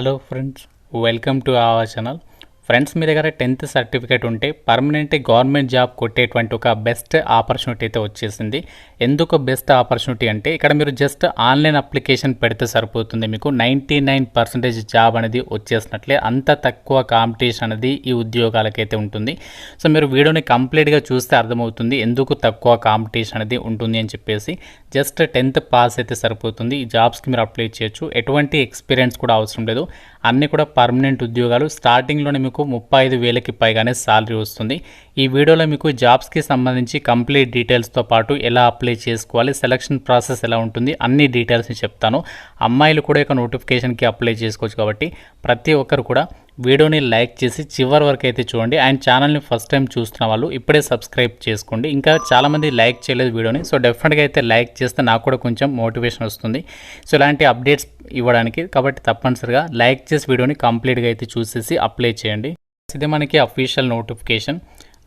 Hello friends, welcome to our channel. Friends, మీ దగ్గర 10th certificate ఉంటే పర్మనెంట్ గవర్నమెంట్ జాబ్ కొట్టేటువంటి ఒక బెస్ట్ ఆపర్చునిటీ అయితే వచ్చేసింది. ఎందుకు బెస్ట్ ఆపర్చునిటీ అంటే ఇక్కడ మీరు జస్ట్ ఆన్లైన్ అప్లికేషన్ పెడితే సరిపోతుంది. మీకు 99% జాబ్ అనేది వచ్చేసినట్లే. అంత తక్కువ కాంపిటీషన్ అనేది ఈ ఉద్యోగాలకైతే ఉంటుంది. సో మీరు వీడియోని కంప్లీట్గా చూస్తే అర్థమవుతుంది ఎందుకు తక్కువ కాంపిటీషన్ అనేది ఉంటుంది అని చెప్పేసి. జస్ట్ 10th పాస్ అయితే సరిపోతుంది. ఈ జాబ్స్కి మీరు అప్లై చేయొచ్చు. ఎటువంటి ఎక్స్పీరియన్స్ కూడా అవసరం లేదు. అన్నీ కూడా పర్మనెంట్ ఉద్యోగాలు. స్టార్టింగ్లోనే మీకు 35,000కి పైగానే శాలరీ వస్తుంది. ఈ వీడియోలో మీకు జాబ్స్కి సంబంధించి కంప్లీట్ డీటెయిల్స్తో పాటు ఎలా అప్లై చేసుకోవాలి, సెలక్షన్ ప్రాసెస్ ఎలా ఉంటుంది, అన్ని డీటెయిల్స్ని చెప్తాను. అమ్మాయిలు కూడా ఇక నోటిఫికేషన్కి అప్లై చేసుకోవచ్చు కాబట్టి ప్రతి ఒక్కరు కూడా వీడియోని లైక్ చేసి చివరి వరకు అయితే చూడండి. అండ్ ఛానల్ని ఫస్ట్ టైం చూస్తున్న వాళ్ళు ఇప్పుడే సబ్స్క్రైబ్ చేసుకోండి. ఇంకా చాలామంది లైక్ చేయలేదు వీడియోని. సో డెఫినెట్గా అయితే లైక్ చేస్తే నాకు కూడా కొంచెం మోటివేషన్ వస్తుంది సో ఇలాంటి అప్డేట్స్ ఇవ్వడానికి. కాబట్టి తప్పనిసరిగా లైక్ చేసి వీడియోని కంప్లీట్గా అయితే చూసేసి అప్లై చేయండి. ఇది మనకి official notification.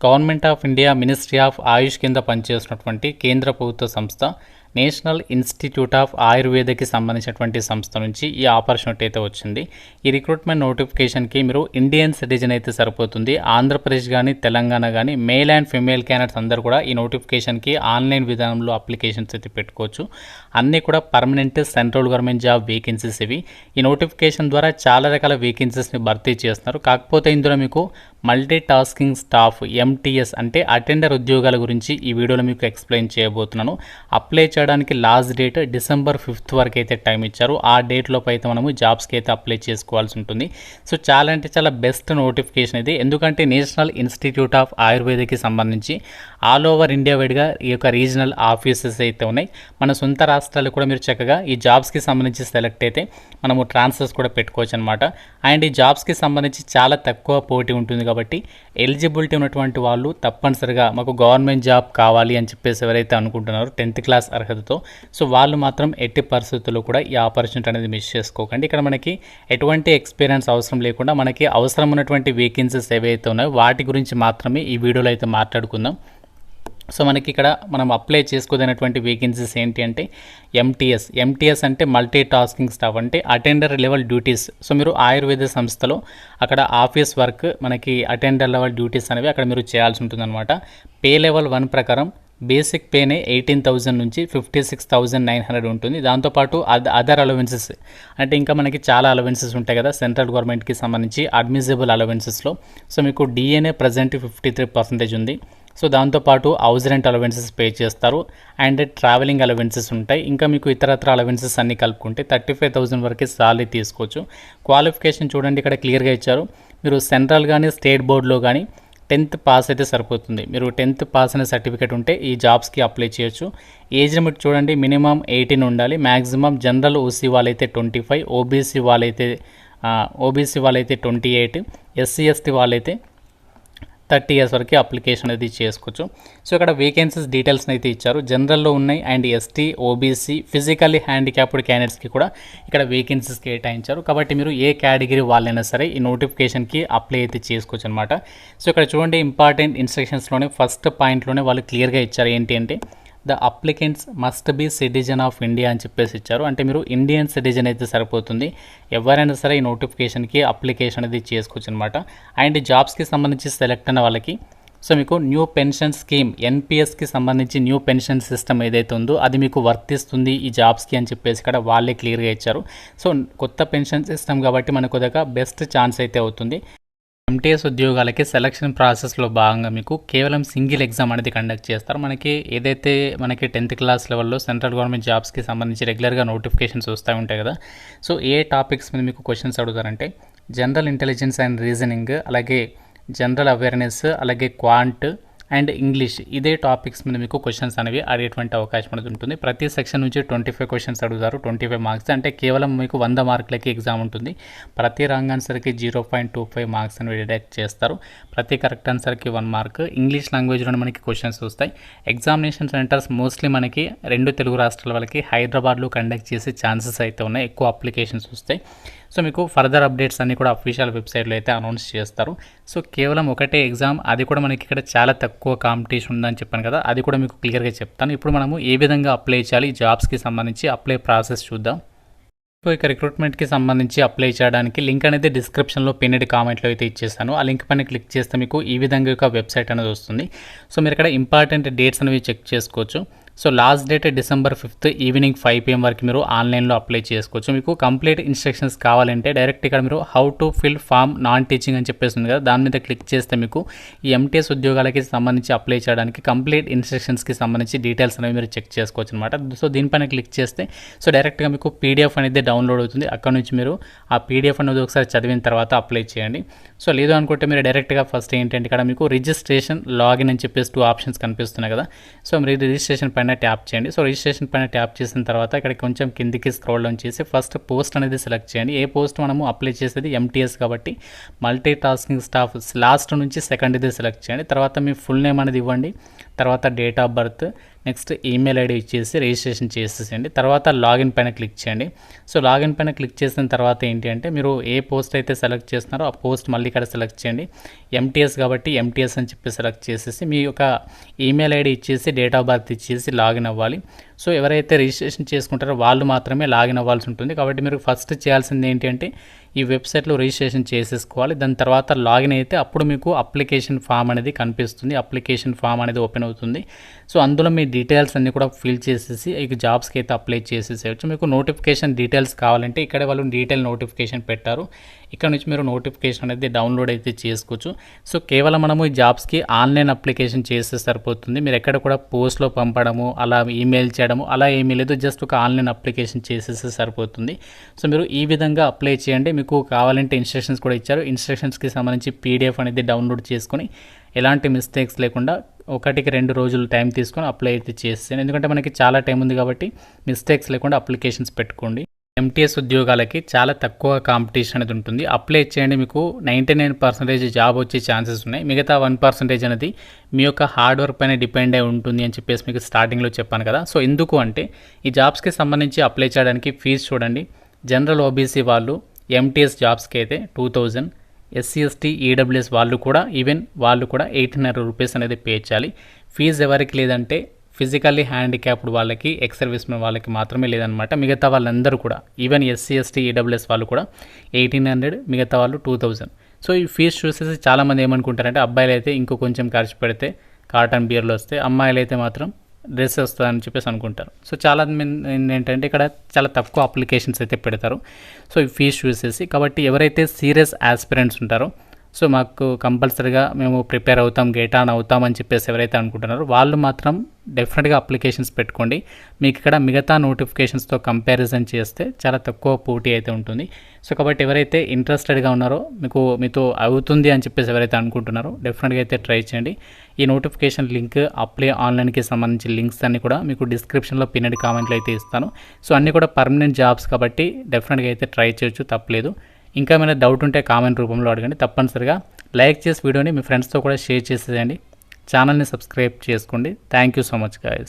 Government of India ministry of AYUSH కింద పనిచేస్తున్నటువంటి కేంద్ర ప్రభుత్వ సంస్థ నేషనల్ ఇన్స్టిట్యూట్ ఆఫ్ ఆయుర్వేదకి సంబంధించినటువంటి సంస్థ నుంచి ఈ ఆపర్చునిటీ అయితే వచ్చింది. ఈ రిక్రూట్మెంట్ నోటిఫికేషన్కి మీరు ఇండియన్ సిటిజన్ అయితే సరిపోతుంది. ఆంధ్రప్రదేశ్ కానీ తెలంగాణ కానీ మేల్ అండ్ ఫిమేల్ క్యాండిడేట్స్ అందరూ కూడా ఈ నోటిఫికేషన్కి ఆన్లైన్ విధానంలో అప్లికేషన్స్ అయితే పెట్టుకోవచ్చు. అన్నీ కూడా permanent central government job vacancies ఇవి. ఈ నోటిఫికేషన్ ద్వారా చాలా రకాల వేకెన్సీస్ని భర్తీ చేస్తున్నారు. కాకపోతే ఇందులో మీకు మల్టీ టాస్కింగ్ స్టాఫ్ MTS అంటే అటెండర్ ఉద్యోగాల గురించి ఈ వీడియోలో మీకు ఎక్స్ప్లెయిన్ చేయబోతున్నాను. అప్లై చేయడానికి లాస్ట్ డేట్ December 5th వరకు అయితే టైం ఇచ్చారు. ఆ డేట్లోపు అయితే మనము జాబ్స్కి అయితే అప్లై చేసుకోవాల్సి ఉంటుంది. సో చాలా అంటే చాలా బెస్ట్ నోటిఫికేషన్ ఇది. ఎందుకంటే నేషనల్ ఇన్స్టిట్యూట్ ఆఫ్ ఆయుర్వేదకి సంబంధించి ఆల్ ఓవర్ ఇండియా వైడ్గా ఈ యొక్క రీజనల్ ఆఫీసెస్ అయితే ఉన్నాయి. మన సొంత రాష్ట్రాలు కూడా మీరు చక్కగా ఈ జాబ్స్కి సంబంధించి సెలెక్ట్ అయితే మనము ట్రాన్స్ఫర్స్ కూడా పెట్టుకోవచ్చు అనమాట. అండ్ ఈ జాబ్స్కి సంబంధించి చాలా తక్కువ పోటీ ఉంటుంది కాబట్టి ఎలిజిబిలిటీ ఉన్నటువంటి వాళ్ళు తప్పనిసరిగా మాకు గవర్నమెంట్ జాబ్ కావాలి అని చెప్పేసి ఎవరైతే అనుకుంటున్నారో 10th క్లాస్ అర్హతతో, సో వాళ్ళు మాత్రం ఎట్టి పరిస్థితుల్లో కూడా ఈ ఆపర్చునిటీ అనేది మిస్ చేసుకోకండి. ఇక్కడ మనకి ఎటువంటి ఎక్స్పీరియన్స్ అవసరం లేకుండా మనకి అవసరం ఉన్నటువంటి వేకెన్సీస్ ఏవైతే ఉన్నాయో వాటి గురించి మాత్రమే ఈ వీడియోలో అయితే మాట్లాడుకుందాం. సో మనకి ఇక్కడ మనం అప్లై చేసుకోదైనటువంటి వేకెన్సీస్ ఏంటి అంటే MTS అంటే మల్టీ టాస్కింగ్ స్టాఫ్ అంటే అటెండర్ లెవెల్ డ్యూటీస్. సో మీరు ఆయుర్వేద సంస్థలో అక్కడ ఆఫీస్ వర్క్ మనకి అటెండర్ లెవెల్ డ్యూటీస్ అనేవి అక్కడ మీరు చేయాల్సి ఉంటుందన్నమాట. పే లెవెల్ 1 ప్రకారం బేసిక్ పేనే 18,000 నుంచి 56,900 ఉంటుంది. దాంతోపాటు అదర్ అలవెన్సెస్ అంటే ఇంకా మనకి చాలా అలవెన్సెస్ ఉంటాయి కదా సెంట్రల్ గవర్నమెంట్కి సంబంధించి అడ్మిసిబుల్ అలవెన్సెస్లో. సో మీకు DNA ప్రజెంట్ 53% ఉంది. సో దాంతోపాటు హౌస్ రెంట్ అలవెన్సెస్ పే చేస్తారు. అండ్ ట్రావెలింగ్ అలవెన్సెస్ ఉంటాయి. ఇంకా మీకు ఇతరత్ర అలవెన్సెస్ అన్నీ కలుపుకుంటే 35,000 వరకు సాలరీ తీసుకోవచ్చు. క్వాలిఫికేషన్ చూడండి ఇక్కడ క్లియర్గా ఇచ్చారు. మీరు సెంట్రల్ కానీ స్టేట్ బోర్డులో కానీ 10th పాస్ అయితే సరిపోతుంది. మీరు 10th పాస్ అనే సర్టిఫికేట్ ఉంటే ఈ జాబ్స్కి అప్లై చేయొచ్చు. ఏజ్ లిమిట్ చూడండి, మినిమం 18 ఉండాలి. మ్యాక్సిమం జనరల్ OC వాళ్ళైతే 25, OBC వాళ్ళైతే 28, SC/ST వాళ్ళైతే 30 years వరకు అప్లికేషన్ అనేది చేసుకోవచ్చు. సో ఇక్కడ వేకెన్సీస్ డీటెయిల్స్ని అయితే ఇచ్చారు. జనరల్లో ఉన్నాయి. And ST, OBC, physically handicapped క్యాండిడేట్స్కి కూడా ఇక్కడ వేకెన్సీస్ కేటాయించారు. కాబట్టి మీరు ఏ కేటగిరీ వాళ్ళైనా సరే ఈ నోటిఫికేషన్కి అప్లై అయితే చేసుకోవచ్చు అనమాట. సో ఇక్కడ చూడండి, ఇంపార్టెంట్ ఇన్స్ట్రక్షన్స్లోనే ఫస్ట్ పాయింట్లోనే వాళ్ళు క్లియర్గా ఇచ్చారు. ఏంటి అంటే the applicants must be citizen of India అని చెప్పేసి ఇచ్చారు. అంటే మీరు ఇండియన్ సిటిజన్ అయితే సరిపోతుంది. ఎవరైనా సరే ఈ నోటిఫికేషన్కి అప్లికేషన్ అనేది చేసుకోవచ్చు అనమాట. అండ్ జాబ్స్కి సంబంధించి సెలెక్ట్ అయిన వాళ్ళకి సో మీకు న్యూ పెన్షన్ స్కీమ్ NPSకి సంబంధించి న్యూ పెన్షన్ సిస్టమ్ ఏదైతే ఉందో అది మీకు వర్తిస్తుంది ఈ జాబ్స్కి అని చెప్పేసి ఇక్కడ వాళ్ళే క్లియర్గా ఇచ్చారు. సో కొత్త పెన్షన్ సిస్టమ్ కాబట్టి మనకు కొద్దిగా బెస్ట్ ఛాన్స్ అయితే అవుతుంది. MTS ఉద్యోగాలకి సెలక్షన్ ప్రాసెస్లో భాగంగా మీకు కేవలం సింగిల్ ఎగ్జామ్ అనేది కండక్ట్ చేస్తారు. మనకి ఏదైతే మనకి 10th క్లాస్ లెవెల్లో సెంట్రల్ గవర్నమెంట్ జాబ్స్కి సంబంధించి రెగ్యులర్గా నోటిఫికేషన్స్ వస్తూ ఉంటాయి కదా. సో ఏ టాపిక్స్ మీద మీకు క్వశ్చన్స్ అడుగుతారంటే జనరల్ ఇంటెలిజెన్స్ అండ్ రీజనింగ్, అలాగే జనరల్ అవేర్నెస్, అలాగే క్వాంట్ అండ్ ఇంగ్లీష్. ఇదే టాపిక్స్ మీద మీకు క్వశ్చన్స్ అనేవి అడిగేటువంటి అవకాశం అనేది ఉంటుంది. ప్రతి సెక్షన్ నుంచి 25 క్వశ్చన్స్ అడుగుతారు. 25 మార్క్స్ అంటే కేవలం మీకు 100 మార్కులకి ఎగ్జామ్ ఉంటుంది. ప్రతి రాంగ్ ఆన్సర్కి 0.25 మార్క్స్ అనేవి డిడక్ట్ చేస్తారు. ప్రతి కరెక్ట్ ఆన్సర్కి 1 మార్క్. ఇంగ్లీష్ లాంగ్వేజ్లోనే మనకి క్వశ్చన్స్ వస్తాయి. ఎగ్జామినేషన్ సెంటర్స్ మోస్ట్లీ మనకి 2 తెలుగు రాష్ట్రాల వాళ్ళకి హైదరాబాద్లో కండక్ట్ చేసే ఛాన్సెస్ అయితే ఉన్నాయి. ఎక్కువ అప్లికేషన్స్ వస్తాయి. సో మీకు ఫర్దర్ అప్డేట్స్ అన్నీ కూడా అఫీషియల్ వెబ్సైట్లో అయితే అనౌన్స్ చేస్తారు. సో కేవలం ఒకటే ఎగ్జామ్, అది కూడా మనకి ఇక్కడ చాలా తక్కువ కాంపిటీషన్ ఉందని చెప్పాను కదా, అది కూడా మీకు క్లియర్గా చెప్తాను. ఇప్పుడు మనము ఏ విధంగా అప్లై చేయాలి జాబ్స్కి సంబంధించి అప్లై ప్రాసెస్ చూద్దాం. సో ఇక రిక్రూట్మెంట్కి సంబంధించి అప్లై చేయడానికి లింక్ అనేది డిస్క్రిప్షన్లో పిన్నెడ్ కామెంట్లో అయితే ఇచ్చేస్తాను. ఆ లింక్ పైన క్లిక్ చేస్తే మీకు ఈ విధంగా ఒక వెబ్సైట్ అనేది వస్తుంది. సో మీరు ఇక్కడ ఇంపార్టెంట్ డేట్స్ అనేవి చెక్ చేసుకోవచ్చు. So last date December 5th evening 5 PM వరకు మీరు ఆన్లైన్లో అప్లై చేసుకోవచ్చు. మీకు కంప్లీట్ ఇన్స్ట్రక్షన్స్ కావాలంటే డైరెక్ట్ ఇక్కడ మీరు how to fill form non teaching అని చెప్పేస్తుంది కదా, దాని మీద క్లిక్ చేస్తే మీకు ఈ MTS ఉద్యోగాలకి సంబంధించి అప్లై చేయడానికి కంప్లీట్ ఇన్స్ట్రక్షన్స్కి సంబంధించి డీటెయిల్స్ అనేవి మీరు చెక్ చేసుకోవచ్చు అనమాట. సో దీనిపైన క్లిక్ చేస్తే సో డైరెక్ట్గా మీకు PDF అనేది డౌన్లోడ్ అవుతుంది. అక్కడ నుంచి మీరు ఆ PDF అనేది ఒకసారి చదివిన తర్వాత అప్లై చేయండి. సో లేదు అనుకుంటే మీరు డైరెక్ట్గా ఫస్ట్ ఏంటంటే ఇక్కడ మీకు రిజిస్ట్రేషన్ లాగిన్ అని చెప్పేసి 2 ఆప్షన్స్ కనిపిస్తున్నాయి కదా. సో మీరు రిజిస్ట్రేషన్ పైన ట్యాప్ చేయండి. సో రిజిస్ట్రేషన్ పైన ట్యాప్ చేసిన తర్వాత ఇక్కడ కొంచెం కిందికి స్క్రోల్ డౌన్ చేసి ఫస్ట్ పోస్ట్ అనేది సెలెక్ట్ చేయండి. ఏ పోస్ట్ మనము అప్లై చేసేది MTS కాబట్టి మల్టీ టాస్కింగ్ స్టాఫ్ లాస్ట్ నుంచి సెకండ్ ఇది సెలెక్ట్ చేయండి. తర్వాత మీ ఫుల్ నేమ్ అనేది ఇవ్వండి. తర్వాత date of birth, next email ID ఇచ్చేసి రిజిస్ట్రేషన్ చేసేసేయండి. తర్వాత లాగిన్ పైన క్లిక్ చేయండి. సో లాగిన్ పైన క్లిక్ చేసిన తర్వాత ఏంటి అంటే మీరు ఏ పోస్ట్ అయితే సెలెక్ట్ చేస్తున్నారో ఆ పోస్ట్ మళ్ళీ ఇక్కడ సెలెక్ట్ చేయండి. MTS కాబట్టి MTS అని చెప్పి సెలెక్ట్ చేసేసి మీ యొక్క ఈమెయిల్ ఐడి ఇచ్చేసి డేట్ ఆఫ్ బర్త్ ఇచ్చేసి లాగిన్ అవ్వాలి. సో ఎవరైతే రిజిస్ట్రేషన్ చేసుకుంటారో వాళ్ళు మాత్రమే లాగిన్ అవ్వాల్సి ఉంటుంది. కాబట్టి మీరు ఫస్ట్ చేయాల్సింది ఏంటి అంటే ఈ వెబ్సైట్లో రిజిస్ట్రేషన్ చేసేసుకోవాలి. దాని తర్వాత లాగిన్ అయితే అప్పుడు మీకు అప్లికేషన్ ఫామ్ అనేది కనిపిస్తుంది. అప్లికేషన్ ఫామ్ అనేది ఓపెన్ అవుతుంది. సో అందులో మీ డీటెయిల్స్ అన్నీ కూడా ఫిల్ చేసేసి ఇక జాబ్స్కి అయితే అప్లై చేసేసేయచ్చు. మీకు నోటిఫికేషన్ డీటెయిల్స్ కావాలంటే ఇక్కడ వాళ్ళు డీటెయిల్ నోటిఫికేషన్ పెట్టారు. ఇక్కడ నుంచి మీరు నోటిఫికేషన్ అనేది డౌన్లోడ్ అయితే చేసుకోవచ్చు. సో కేవలం మనము ఈ జాబ్స్కి ఆన్లైన్ అప్లికేషన్ చేస్తే సరిపోతుంది. మీరు ఎక్కడ కూడా పోస్ట్లో పంపడము అలా ఈమెయిల్ చేయడము అలా ఏమీ లేదు. జస్ట్ ఒక ఆన్లైన్ అప్లికేషన్ చేసేస్తే సరిపోతుంది. సో మీరు ఈ విధంగా అప్లై చేయండి. మీకు కావాలంటే ఇన్స్ట్రక్షన్స్ కూడా ఇచ్చారు. ఇన్స్ట్రక్షన్స్కి సంబంధించి PDF అనేది డౌన్లోడ్ చేసుకొని ఎలాంటి మిస్టేక్స్ లేకుండా 1-2 రోజులు టైం తీసుకొని అప్లై అయితే చేస్తాను. ఎందుకంటే మనకి చాలా టైం ఉంది కాబట్టి మిస్టేక్స్ లేకుండా అప్లికేషన్స్ పెట్టుకోండి. MTS ఉద్యోగాలకి చాలా తక్కువ కాంపిటీషన్ అనేది ఉంటుంది. అప్లై చేయండి. మీకు 99% జాబ్ వచ్చే ఛాన్సెస్ ఉన్నాయి. మిగతా 1% అనేది మీ యొక్క హార్డ్ వర్క్ పైన డిపెండ్ అయి ఉంటుంది అని చెప్పేసి మీకు స్టార్టింగ్లో చెప్పాను కదా. సో ఎందుకు అంటే ఈ జాబ్స్కి సంబంధించి అప్లై చేయడానికి ఫీజు చూడండి. జనరల్ OBC వాళ్ళు MTS జాబ్స్కి అయితే 2000, SC ST EWS వాళ్ళు కూడా 1800 రూపీస్ అనేది పే చేయాలి. ఫీజు ఎవరికి లేదంటే ఫిజికల్లీ హ్యాండిక్యాప్డ్ వాళ్ళకి, ఎక్స్ సర్వీస్ మెన్ వాళ్ళకి మాత్రమే లేదనమాట. మిగతా వాళ్ళందరూ కూడా ఈవెన్ SC ST EWS వాళ్ళు కూడా 1800, మిగతా వాళ్ళు 2000. సో ఈ ఫీజు చూసేసి చాలామంది ఏమనుకుంటారంటే అబ్బాయిలు అయితే ఇంకో కొంచెం ఖర్చు పెడితే కాటన్ బియర్లు వస్తాయి, అమ్మాయిలు అయితే మాత్రం డ్రెస్ వస్తుందని చెప్పేసి అనుకుంటారు. సో చాలా మంది ఏంటంటే ఇక్కడ చాలా తక్కువ అప్లికేషన్స్ అయితే పెడతారు. సో ఈ ఫీజు చూసేసి కాబట్టి ఎవరైతే సీరియస్ ఆస్పిరెంట్స్ ఉంటారో సో మాకు కంపల్సరీగా మేము ప్రిపేర్ అవుతాం, గెట్ ఆన్ అవుతామని చెప్పేసి ఎవరైతే అనుకుంటున్నారో వాళ్ళు మాత్రం డెఫినెట్గా అప్లికేషన్స్ పెట్టుకోండి. మీకు ఇక్కడ మిగతా నోటిఫికేషన్స్తో కంపారిజన్ చేస్తే చాలా తక్కువ పోటీ అయితే ఉంటుంది. సో కాబట్టి ఎవరైతే ఇంట్రెస్టెడ్గా ఉన్నారో మీతో అవుతుంది అని చెప్పేసి ఎవరైతే అనుకుంటున్నారో డెఫినెట్గా అయితే ట్రై చేయండి. ఈ నోటిఫికేషన్ లింక్, అప్లై ఆన్లైన్కి సంబంధించి లింక్స్ అన్నీ కూడా మీకు డిస్క్రిప్షన్లో పిన్నెడ్ కామెంట్లో అయితే ఇస్తాను. సో అన్నీ కూడా పర్మనెంట్ జాబ్స్ కాబట్టి డెఫినెట్గా అయితే ట్రై చేయొచ్చు, తప్పలేదు. ఇంకా ఏమైనా డౌట్ ఉంటే కామెంట్ రూపంలో అడగండి. తప్పనిసరిగా లైక్ చేసి వీడియోని మీ ఫ్రెండ్స్తో కూడా షేర్ చేసేయండి. ఛానల్ని సబ్స్క్రైబ్ చేసుకోండి. Thank you so much guys.